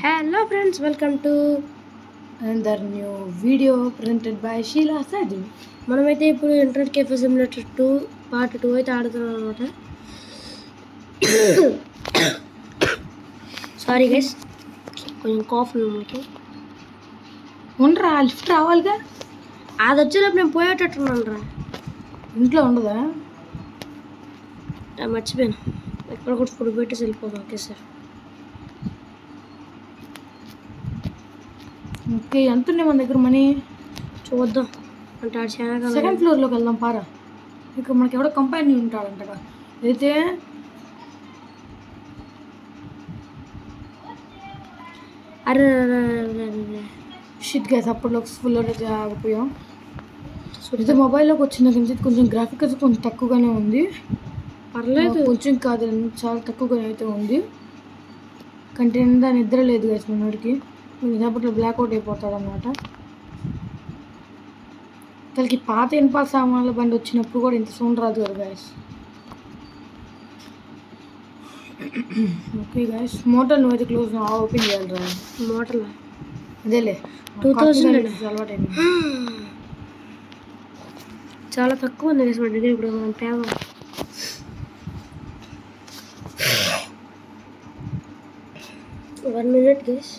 Hello friends, welcome to another new video presented by Sheila Sadi. మనమైతే ఇప్పుడు internet cafe simulator 2 part 2 అయితే ఆడుతున్నాం అన్నమాట. సారీ గైస్, కొంచెం కాఫ్ ఉంది. ఉండరా లిఫ్ట్ రావాలిగా, అది వచ్చేటప్పుడు నేను పోయేటట్టున్నాను రా. ఇంట్లో ఉండదా? మర్చిపోయాను, ఎక్కడ కూడా ఫుడ్ పెట్టేసి వెళ్ళిపోదాం. Okay sir. ఓకే, ఎంత ఉన్నాయి మన దగ్గర మనీ? చూద్దాం. అంటే ఆడు చాలా సెకండ్ ఫ్లోర్లోకి వెళ్దాం పారా. ఇక్కడ మనకి ఎవడో కంపెనీ ఉంటాడంటగా. అయితే అరే షిట్ గైస్, అప్పట్లో ఫుల్ ఆగిపోయాం. అయితే మొబైల్లోకి వచ్చిన నుంచి కొంచెం గ్రాఫిక్స్ కొంచెం తక్కువగానే ఉంది. పర్లేదు, కొంచెం కాదు, చాలా తక్కువగానే అయితే ఉంది. కంటెంట్ నిద్ర లేదు గైస్ మనోడికి. కొంచెంసేపట్లో బ్లాక్అవుట్ అయిపోతాడు అనమాట. అసలుకి పాత ఇనుప సామాన్ల బండి వచ్చినప్పుడు కూడా ఇంత సౌండ్ రాదు కదా గైస్. ఓకే గైస్, మోటార్ నువ్వైతే క్లోజ్ ఓపెన్ చేయాలి రా. మోటార్ అదేలే 2000 అలవాటైంది. చాలా తక్కువ ఉంది మన దగ్గర. ఇప్పుడు మనం పేద 1 minute గైస్.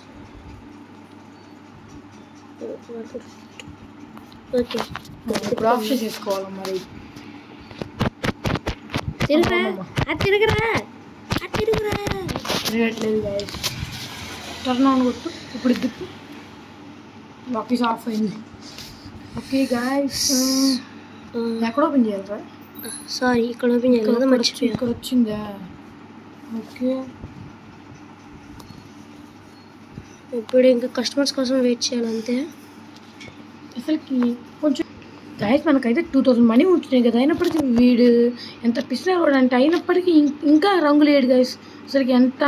ఓకే, ఇప్పుడు ఆఫ్ చేసుకోవాలి మరి. తిరగరా తిరగరా తిరగరా. తిరగట్లేదు గైస్. టర్న్ ఆన్ కొట్టు, ఇప్పుడు దిప్పు. ఆఫీస్ ఆఫ్ అయింది. ఓకే గైస్, ఎక్కడ ఓపెన్ చేయాలి? సారీ, ఇక్కడ ఓపెన్ చేయాలి కదా, మర్చిపోయా. ఇక్కడ వచ్చిందా? ఓకే, ఇప్పుడు ఇంకా కస్టమర్స్ కోసం వెయిట్ చేయాలి అంతే. అసలుకి కొంచెం గైస్ మనకైతే 2000 మనీ ఉంటున్నాయి కదా. అయినప్పటికీ వీడు ఎంత పిసినారు కూడా అంటే, అయినప్పటికీ ఇంకా రంగులు వేయడు గైస్. అసలుకి ఎంత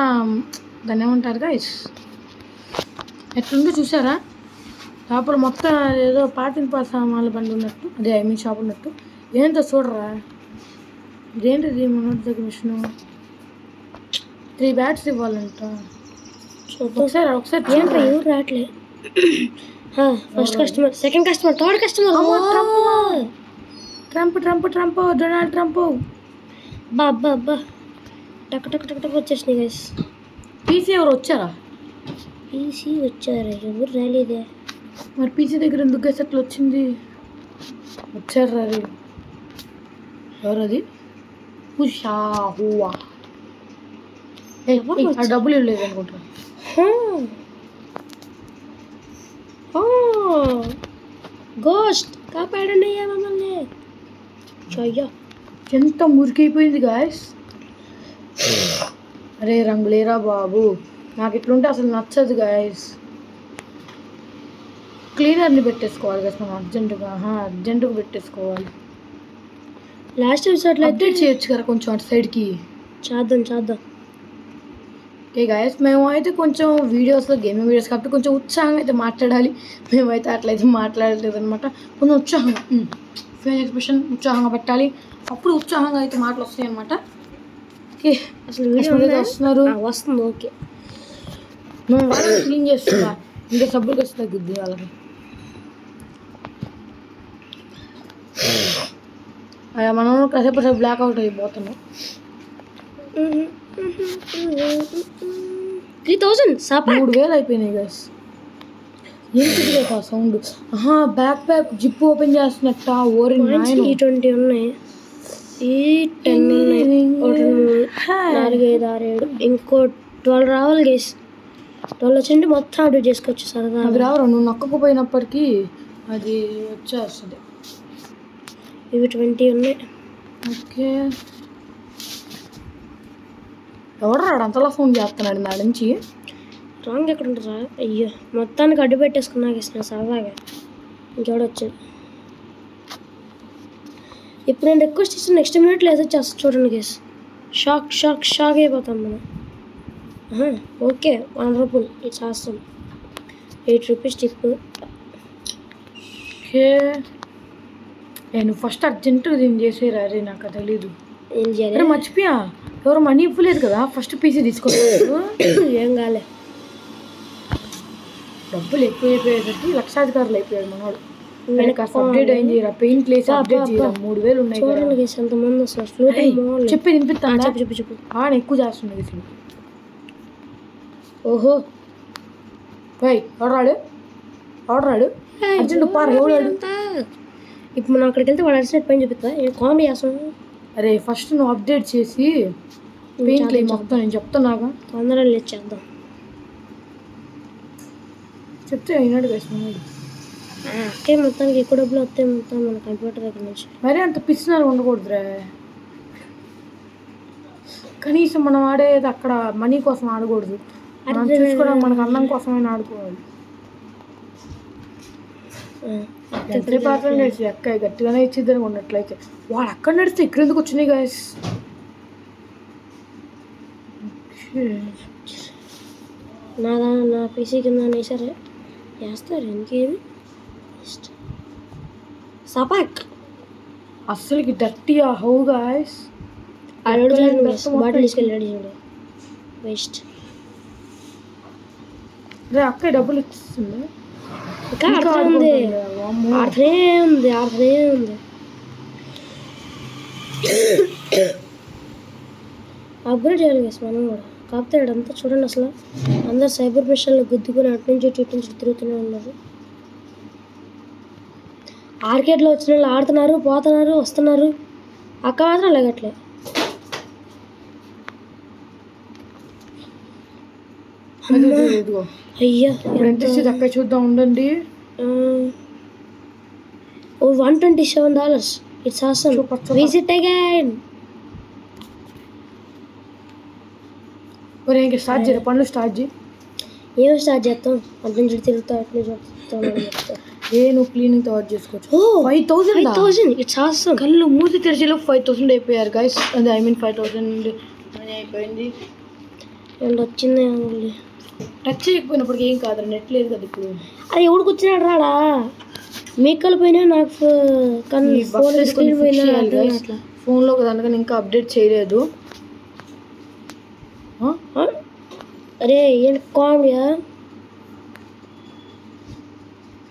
దాన్ని ఏమంటారు గైస్, ఎట్లుందో చూసారా? లోపల మొత్తం ఏదో పాత సామాన్ల బండి ఉన్నట్టు, అదే ఐ మీన్ షాప్ ఉన్నట్టు. ఏంటో చూడరా, ఇదేంటిది మనోడి దగ్గర మిషన్. 3 బ్యాట్స్ ఇవ్వాలంట. ఒకసారి ఏంటో ఎవరు రావట్లే. First customer, second customer, third customer. Trump Donald Trump. బాబ్బా టక్ టక్ టక్ టక్ వచ్చేసినాయి గైస్. పీసీ ఎవరు వచ్చారా? పీసీ వచ్చారా? ఎవరు రాలేదే. మరి పీసీ దగ్గర ఎందుకు గైస్ అట్లా వచ్చింది? వచ్చారా? అది ఎవరది? హుషా హువా. డబ్బులు ఇవ్వలేదు అనుకుంటా. గోస్ట్ కాపాడండి అయ్యా మమ్మల్ని. అయ్యా ఎంత మురికైపోయింది గాయస్. అరే రంగులేరా బాబు, నాకు ఇట్లుంటే అసలు నచ్చదు గాయస్. క్లీనర్ని పెట్టేసుకోవాలి కదా మనం అర్జెంటుగా పెట్టేసుకోవాలి. లాస్ట్ ఎపిసోడ్లో అయితే చేయొచ్చు కదా కొంచెం అటు సైడ్కి. చేద్దాం. ఓకే గాయస్, మేము అయితే కొంచెం వీడియోస్లో గేమింగ్ వీడియోస్ కాబట్టి కొంచెం ఉత్సాహంగా అయితే మాట్లాడాలి. మేమైతే అట్లయితే మాట్లాడలేదు అనమాట. కొంచెం ఉత్సాహంగా ఫేస్ ఎక్స్ప్రెషన్ ఉత్సాహంగా పెట్టాలి, అప్పుడు ఉత్సాహంగా అయితే మాటలు వస్తాయి అనమాట. ఓకే, అసలు వీడియో వస్తున్నారు. వస్తుంది. ఓకే, మేము వాళ్ళని క్లీన్ చేస్తున్నా, ఇంకా సబ్బులు ఖర్చు తగ్గుద్ది వాళ్ళకి. మనం కాసేపు బ్లాక్అవుట్ అయిపోతున్నాం. 3000 3000 అయిపోయినాయి గైస్. ఏంటిది ఆ సౌండ్? బ్యాక్ జిప్ ఓపెన్ చేస్తున్నట్ట. ఓరి ఈ 20 ఉన్నాయి, ఈ 10 ఉన్నాయి. 4, 5, 6, 7, ఇంకో 12 రావాలి గైస్. 12 వచ్చింటే మొత్తం అప్డేట్ చేసుకోవచ్చు సరదా. అవి రావరా, నువ్వు నక్కకపోయినప్పటికీ అది వచ్చేస్తుంది. ఇవి 20 ఉన్నాయి. ఓకే, ఎవడు రాడు అంతలా ఫోన్ చేస్తున్నాడు నా నుంచి. రాంగ్ ఎక్కడ ఉంటారా? అయ్యో, మొత్తానికి అడ్డు పెట్టేసుకున్నా గేసిన సరదాగా. ఇంకెవడొచ్చాడు ఇప్పుడు. నేను రిక్వెస్ట్ ఇచ్చిన నెక్స్ట్ మినిట్లో ఏదో చేస్తా చూడండి గేస్. షాక్ అయిపోతాం మనం. ఓకే, 1 రూపీలు ఇది చేస్తాం. 8 రూపీస్ టిప్. ఓకే, నేను ఫస్ట్ అర్జెంటుగా దీన్ని చేసేరా. అరే నాకు తెలీదు, ఏం చేయాలి? మర్చిపోయా, ఎవరు మనీ ఇవ్వలేదు కదా. ఫస్ట్ పీసీ తీసుకోలేదు. ఏం కాలే, డబ్బులు ఎక్కువ అయిపోయేసరికి లక్షాధికారులు అయిపోయాడు మనోడు. అప్డేట్ అయింది పెయిన్ ప్లేస్ అప్డేట్ చేయరా 3000 ఉన్నాయి చూడండి గైస్ ఎంతమంది వస్తున్నారు. చెప్పి వినిపిస్తాను. చెప్పు ఆడ ఎక్కువ చేస్తుండే అసలు. ఓహో ఆర్డర్ అర్జెంట్ పార్ ఎవడాడు. ఇప్పుడు మనం అక్కడికి వెళ్తే వాడు అరిసినట్టు పైన చూపిస్తా కామెడీ చేస్తాను. అరే ఫస్ట్ నువ్వు అప్డేట్ చేసి పెయిన్ క్లెయిమ్ మొత్తం నేను చెప్తున్నాగా తొందరగా లేచి చేద్దాం. చెప్తే అయినాడు గైస్ మనోడు. అంటే మొత్తానికి ఎక్కువ డబ్బులు వస్తే మొత్తం మన కంప్యూటర్ దగ్గర నుంచి. మరి అంత పిచ్చినారు ఉండకూడదురా. కనీసం మనం ఆడేది అక్కడ మనీ కోసం ఆడకూడదు. మనం చూసుకోవడం మనకు అన్నం కోసమైనా ఆడుకోవాలి. ఎంతసేపు ఆటలు నడిచి అక్క గట్టిగానే ఇచ్చిద్దరు ఉన్నట్లయితే వాడు అక్కడ నడిస్తే ఇక్కడ ఎందుకు వచ్చినాయి గైస్. నా పీసీ కింద వేసారే వేస్తారు ఇంకేమి సపాక్ అస్సలకి డర్టీ హౌ గైస్. బాటిల్ తీసుకెళ్ళాడు చూడు వేస్ట్. రే అక్క డబ్బులు ఇస్తుంది ఇంకా ఆడుతుంది అప్గ్రేడ్ చేయాలి గైస్ మనం కూడా. కాకపోతే అదంతా చూడండి అసలు అందరు సైబర్ మిషన్లు గుద్దుకుని అటు నుంచి తిరుగుతూనే ఉన్నారు. ఆర్కేడ్లో వచ్చిన వాళ్ళు ఆడుతున్నారు పోతున్నారు వస్తున్నారు. అక్క మాత్రం లేగట్లే. అయ్యా అక్క చూద్దాం ఉండండి. $127. It's awesome. Visit again. మరి ఇంకా స్టార్ట్ చేయరా పనులు స్టార్ట్ చేయి. ఏమో స్టార్ట్ చేస్తాం అటు నుంచి తిరుగుతా అట్లే చెప్తాం. నువ్వు క్లీనింగ్ తో చేసుకోవచ్చు. 5,000. It's awesome. కళ్ళు మూసి తెరిచేలో 5,000 అయిపోయారు గైస్. అదే ఐ మీన్ 5,000 అని అయిపోయింది. అండ్ వచ్చింది టచ్ చేయకపోయినప్పటికి ఏం కాదు నెట్ లేదు కదా ఇప్పుడు. అది ఎవడికి వచ్చినాడు రాడా మేకలు పోయినా నాకు ఫోన్లో కదా అందుకని ఇంకా అప్డేట్ చేయలేదు. అరే ఏంటి కామెడీయా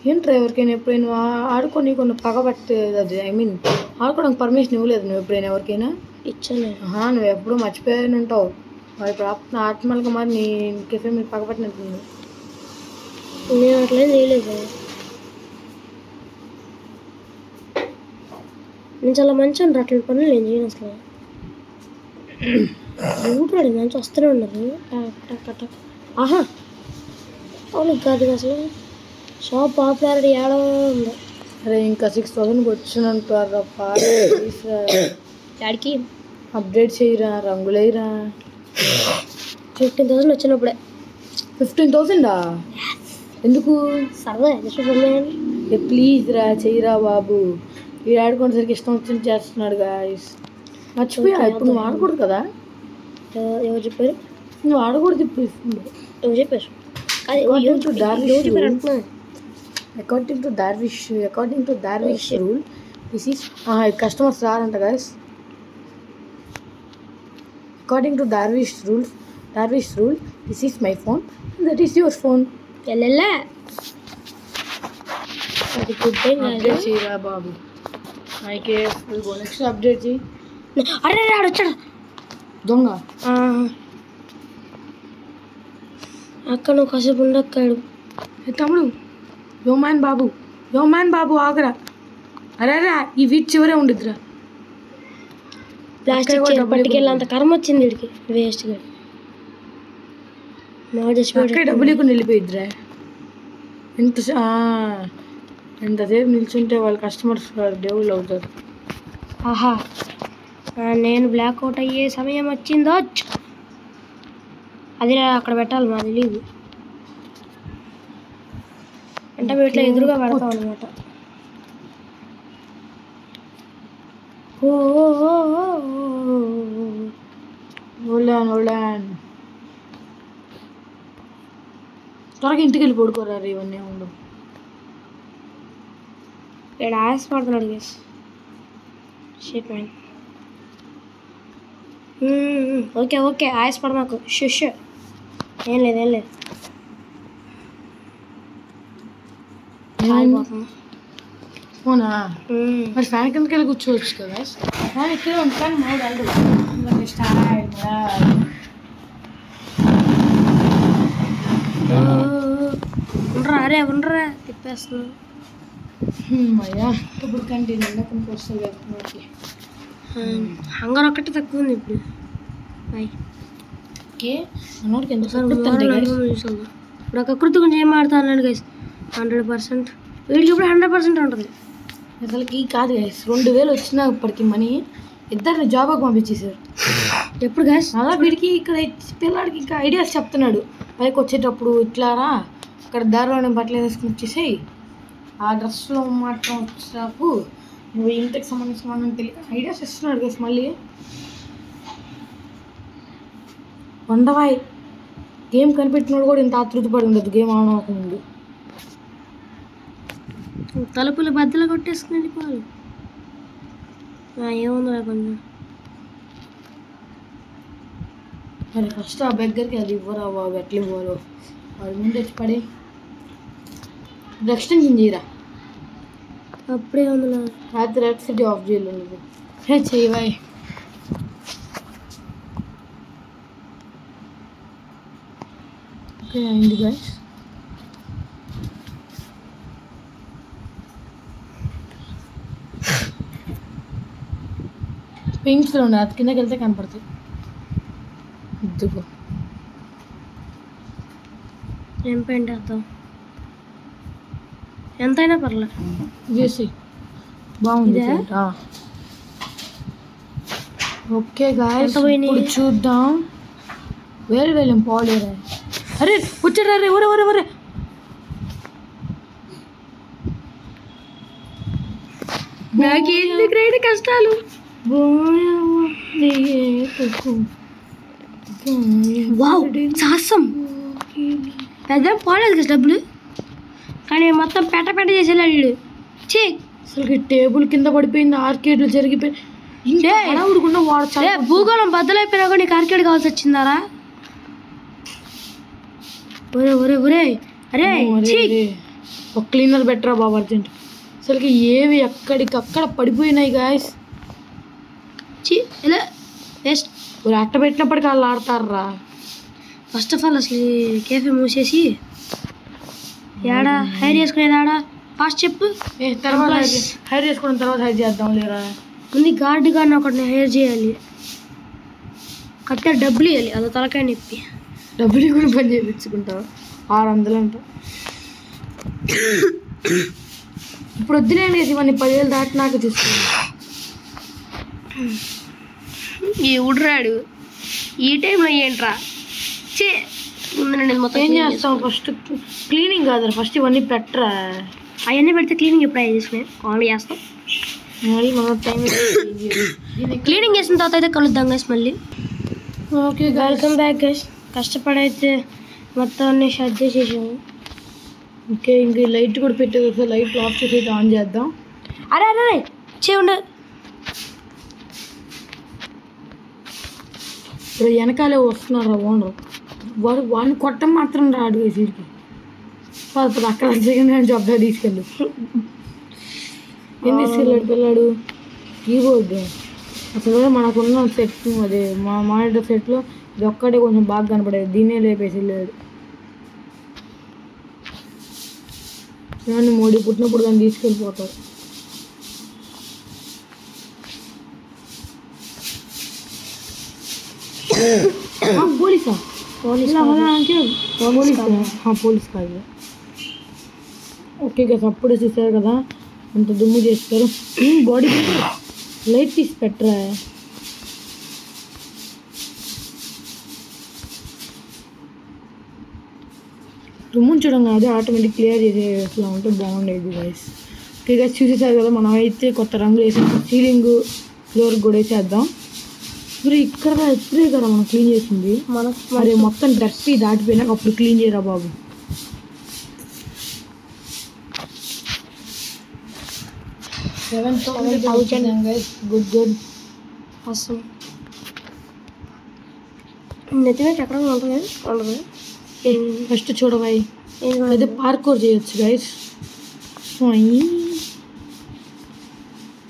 ఏంట్రా ఎవరికైనా ఎప్పుడైనా ఆడుకొని కొన్ని పగబట్టేది అది ఐ మీన్ ఆడుకోవడానికి పర్మిషన్ ఇవ్వలేదు నువ్వు ఎప్పుడైనా ఎవరికైనా ఇచ్చాను. నువ్వు ఎప్పుడూ మర్చిపోయాను ఉంటావు. మరి ఇప్పుడు ఆత్మలుగా మరి నీ కెఫే మీరు పగబట్టినట్టుంది. నేను అట్లేం చేయలేదు. నేను చాలా మంచి అంటారు అట్లాంటి పనులు నేను చేయను అసలు. ఊటాడు మంచి వస్తూనే ఉన్నారు. ఆహా అవును కాదు అసలు షాప్ పాపులారిటీ ఏడో ఉంది. అరే ఇంకా 6,000 వచ్చినంటారా డాడీకి అప్డేట్ చేయరా రంగులేరా. 15,000 వచ్చినప్పుడే. 15,000 ఎందుకు సరదా ప్లీజ్ రా చెయ్యరా బాబు. వీడు ఆడుకునేసరికి ఇష్టం వచ్చింది చేస్తున్నాడు గాయస్. మర్చిపోయా ఇప్పుడు నువ్వు ఆడకూడదు కదా. ఎవరు చెప్పారు నువ్వు ఆడకూడదు ఇప్పుడు. ఎవరు చెప్పారు according to Darvish rule this is customers రారంట guys. According to Darvish rule this is my phone that is your phone. Update చేయరా బాబు. నెక్స్ట్ అప్డేట్ చేయి. అరే ఆడొచ్చాడు దొంగ. అక్క నువ్వు కాసేపు ఉండక్కాడు. తమ్ముడు యో మ్యాన్ బాబు ఆగరా. అరే ఈ వీటి చివరే ఉండిద్దిరా. ప్లాస్టిక్ చైర్ పట్టుకెళ్ళి అంత కర్మ వచ్చింది వీడికి వేస్ట్గా. డబ్బులు ఇవ్వకుండా వెళ్ళిపోయిద్దిరా. ఎంతసేపు నిల్చుంటే వాళ్ళ కస్టమర్స్ దేవుళ్ళు అవుతారు. ఆహా నేను బ్లాక్అవుట్ అయ్యే సమయం వచ్చిందో. అది అక్కడ పెట్టాలి మాది తెలియదు అంటే వీటిలో ఎదురుగా పెడతాం అనమాట. త్వరగా ఇంటికి వెళ్ళి పడుకోరా ఇవన్నీ ఉండవు. ఇక్కడ ఆయాస్ పడుతున్నాడు గేస్ షేట్ మ్యాన్. ఓకే ఆయాస్ పడ మాకు షూ ఏం లేదు అవునా మరి ఫ్యాన్ కిందకి వెళ్ళి కూర్చోవచ్చు కదా ఫ్యాన్ ఇక్కడే ఉంటాను మూడు అల్లు అరే ఉండరా తిప్పేస్తున్నావు అయ్యా ఇప్పుడు కంటిన్యూ కొంచెం వస్తుంది కదా హంగర్ ఒక్కటే తక్కువ ఉంది ఇప్పుడు ఓకే మనోడికి ఎంత ఇప్పుడు ఒక కృతి గురించి ఏం ఆడుతున్నాడు గైస్ 100% వీడికి ఇప్పుడు 100% ఉంటుంది అసలుకి కాదు గైస్ 2000 వచ్చినప్పటికి మనీ ఇద్దరిని జాబ్కి పంపించేశారు ఎప్పుడు గైస్ అలా వీడికి ఇక్కడ పిల్లాడికి ఇంకా ఐడియాస్ చెప్తున్నాడు పైకి వచ్చేటప్పుడు ఇట్లారా ఇక్కడ దారిలోనే బట్టలు వేసుకుని వచ్చేసాయి ఆ డ్రెస్లో మాత్రం వచ్చేటప్పుడు నువ్వు ఇంటికి సంబంధించిన వాళ్ళని తెలియక ఐడియాస్ ఇస్తున్నాడు గైస్ మళ్ళీ వండవాయి గేమ్ కనిపెట్టినోడు కూడా ఇంత ఆతృతపడి ఉండదు గేమ్ ఆన్ అవ్వకముందు తలుపులు బద్దలు కొట్టేసుకుని వెళ్ళిపోవాలి ఏముంది కొంచెం మరి ఫస్ట్ ఆ దగ్గరికి అది ఇవ్వరా బాబు ఎట్లా ఇవ్వరు వాడు ముందు వచ్చి పడి ఎక్స్టెన్షన్ చేయరా అప్పుడే ఉంది రాత్రి ఎలక్ట్రిసిటీ ఆఫ్ చేయలేదు చెయ్యవాయి ఓకే అయింది గైస్ పింక్స్లో ఉన్నాయి అది కిందకి వెళ్తే కనపడుతుంది ఇదిగో ఏం పెయింట్ వేద్దాం ఎంతైనా పర్లేదు చేసి బాగుంది ఓకే గాయ్స్ ఇప్పుడు చూద్దాం వేరే వెళ్ళాం పాలేరా అరే వచ్చారా రే ఒరే ఒరే ఒరే నాకేంది గ్రేట్ కష్టాలు వావ్ సాహసం పెద్ద పోలేదు కదా డబ్బులు కానీ మొత్తం పెట్ట చేసేలాడు చే అసలు టేబుల్ కింద పడిపోయింది ఆర్కేడ్లు జరిగిపోయి ఉడుకుండా వాడు భూగోళం బద్దలైపోయినా కూడా నీకు ఆర్కేడ్ కావాల్సి వచ్చిందారా ఒరే ఒరే ఒరే అరే ఒక క్లీనర్ బెటరా బాబు అర్జెంట్ అసలుకి ఏవి ఎక్కడికక్కడ పడిపోయినాయి గాయస్ ఇలా వేస్ట్ అట్ట పెట్టినప్పటికీ వాళ్ళు ఆడతారా ఫస్ట్ ఆఫ్ ఆల్ అసలు కేఫే మూసేసి ఏడా హైర్ చేసుకునేది ఆడా ఫాస్ట్ చెప్పు తర్వాత హైర్ చేసుకున్న తర్వాత హైర్ చేద్దాం లేరా ముందు గార్డు గారిని ఒకటిని హైర్ చేయాలి కట్టే డబ్బులు ఇవ్వాలి అదో తలకాయ నొప్పి డబ్బులు కూడా పని చేయించుకుంటావు 600 అంట ఇప్పుడు వద్దులేండి ఇవన్నీ 10,000 దాటినాక తీసుకున్నాను ఈ ఉడ్రాడు ఈ టైంలో ఏంట్రా చే ముందు నేను మొత్తం ఏం చేస్తాం ఫస్ట్ క్లీనింగ్ కాదు ఫస్ట్ ఇవన్నీ పెట్టరా అవన్నీ పెడితే క్లీనింగ్ ఎప్పుడు చేసుకునే కామెడీ చేస్తాం మరి మన టైం క్లీనింగ్ చేసిన తర్వాత అయితే కలుద్దాం గైస్ మళ్ళీ ఓకే వెల్కమ్ బ్యాక్ గైస్ కష్టపడైతే మొత్తం అన్ని షట్ చేసేసాము ఓకే ఇంక లైట్ కూడా పెట్టేది లైట్ ఆఫ్ చేసి ఆన్ చేద్దాం అరే అరే చేయండి ఇప్పుడు వెనకాలే వస్తున్నారా ఓనర్ వాడిని కొట్టం మాత్రం రాడు వీరికి ఇప్పుడు అక్కడ సెకండ్ హ్యాండ్ జాబ్ తీసుకెళ్ళు ఏం తీసుకెళ్ళాడు పిల్లాడు కీబోర్డ్ అసలు మనకున్న సెట్ అదే మా మానిటర్ సెట్లో ఇది ఒక్కటే కొంచెం బాగా కనపడేది దీన్నే లేపేసి వెళ్ళాడు మోడీ పుట్టినప్పుడు దాన్ని తీసుకెళ్ళిపోతారు పోలీసా పోలీస్ కాదు ఓకే కదా అప్పుడు చూసారు కదా అంత దుమ్ము చేస్తారు బాడీ లైట్ తీసి పెట్టరా దుమ్ముంచడం కాదు ఆటోమేటిక్ క్లియర్ చేసేలా ఉంటే బాగుండేది గైస్ ఓకే గైస్ చూసేసారు కదా మనం అయితే కొత్త రంగులు వేసేసి సీలింగ్ ఫ్లోర్ కూడా వేసేద్దాం మరి ఇక్కడ ఇప్పుడే కదా మనం క్లీన్ చేసింది మరి మొత్తం డస్టీ దాటిపోయినాక అప్పుడు క్లీన్ చేయరా బాబు గుడ్ గుడ్ అసలు నెత్తిన చక్రం ఉంటుంది ఉండదు ఫస్ట్ చూడవాయి అయితే పార్కౌర్ చేయొచ్చు గైస్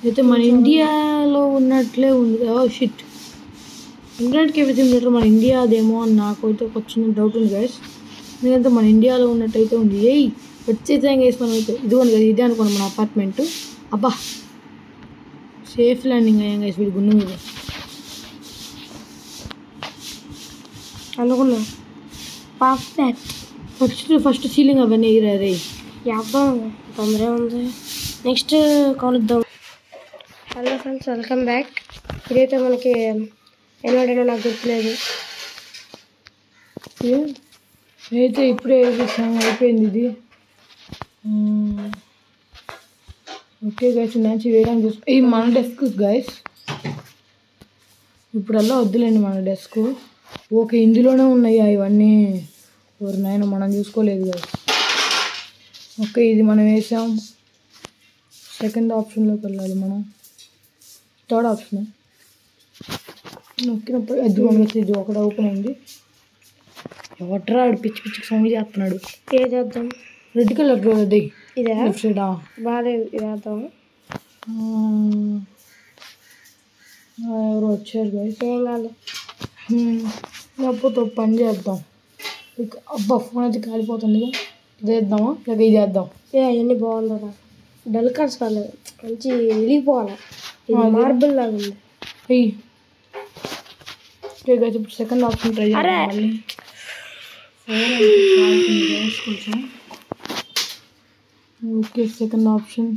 అయితే మన ఇండియాలో ఉన్నట్లే ఉంది. షిట్, ఇంటర్నెట్ కేఫే సిమ్యులేటర్ మన ఇండియాదేమో అని నాకు అయితే ఒక చిన్న డౌట్ ఉంది గైస్. ఎందుకంటే మన ఇండియాలో ఉన్నట్టయితే ఉంది. వచ్చేసాం గైస్ మనం అయితే. ఇదిగోండి కదా, ఇదే అనుకోండి మన అపార్ట్మెంట్. అబ్బా, సేఫ్ ల్యాండింగ్ అయ్యాం గైస్ వీడి గుండె మీద. అనుకున్నా పర్ఫెక్ట్. ఫస్ట్ సీలింగ్ అవన్నీ ఎగిరారే. చేద్దాం, తొందర ఉంది. నెక్స్ట్ కలుద్దాం. Hello friends, welcome back. ఇదైతే మనకి ఏమంటే నాకు గుర్తులేదు. అయితే ఇప్పుడే అయిపోయింది ఇది. ఓకే గైస్, మ్యాచ్ వేయడానికి చూసుకో. ఇది మన డెస్క్ గైస్. ఇప్పుడల్లా వద్దులేండి మన డెస్క్. ఓకే, ఇందులోనే ఉన్నాయి ఇవన్నీ. ఎవరు నాయన మనం చూసుకోలేదు గైస్. ఓకే, ఇది మనం వేసాం. సెకండ్ ఆప్షన్లోకి వెళ్ళాలి మనం. థర్డ్ ఆప్షన్ నొక్కినప్పుడు అది మనకి ఇది ఒకటి ఓపెన్ అయింది. ఎవట్రా పిచ్చి పిచ్చికి సౌండ్ చేస్తున్నాడు. ఏ చేద్దాం? రెడ్ కలర్ అది ఇదే లెఫ్ట్ సైడ్. బాగాలేదు, ఇది వేద్దాం. ఎవరు వచ్చారు గైస్? ఏం కాదు, లేకపోతే పని చేద్దాం. అబ్బా, ఫోన్ అయితే కాలిపోతుంది. ఇది వేద్దామా లేక ఇది వేద్దాం? అవన్నీ బాగుందా? డల్ కార్డ్స్ కాలేదు, మంచి వెలిగిపోవాలి. ఇది మార్బుల్ లాగా ఉంది. ఇప్పుడు సెకండ్ ఆప్షన్ ట్రై చేద్దాం. మళ్ళీ కొంచెం. Okay, second option.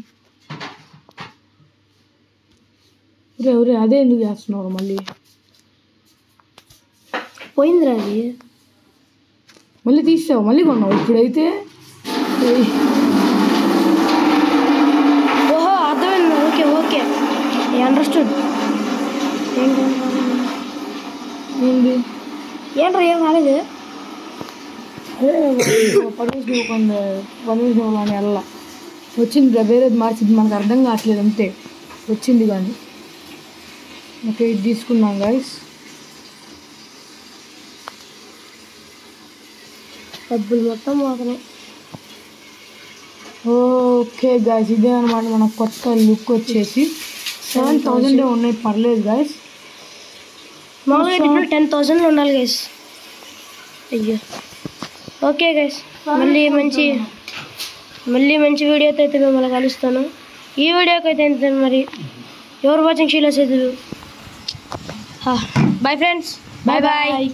ఎవరే అదే ఎందుకు చేస్తున్నారు మళ్ళీ? పోయిందిరా అది. మళ్ళీ తీసావు, మళ్ళీ కొన్నావు ఇప్పుడైతే. ఓహో, అర్థమైంది. Okay okay, understood. ఏంది ఏంట్రా, ఏం కాలేదు. పర్మిషన్ కానీ వెళ్ళా వచ్చింది. వేరేది మార్చింది, మనకు అర్థం కావట్లేదు అంతే. వచ్చింది కానీ. ఓకే, ఇది తీసుకున్నాం గైస్. డబ్బులు మొత్తం పోతున్నాయి. ఓకే గైస్, ఇదే అనమాట మన కొత్త లుక్ వచ్చేసి. 7,000 ఉన్నాయి, పర్లేదు గైస్. మామూలుగా 10,000 ఉండాలి గైస్. అయ్యో. ఓకే గైస్, మళ్ళీ మంచి వీడియోతో అయితే మిమ్మల్ని కలుస్తాను. ఈ వీడియోకి అయితే ఎంత మరి. ఎవరు వాచింగ్ షీలా సేదు. Bye friends, bye bye.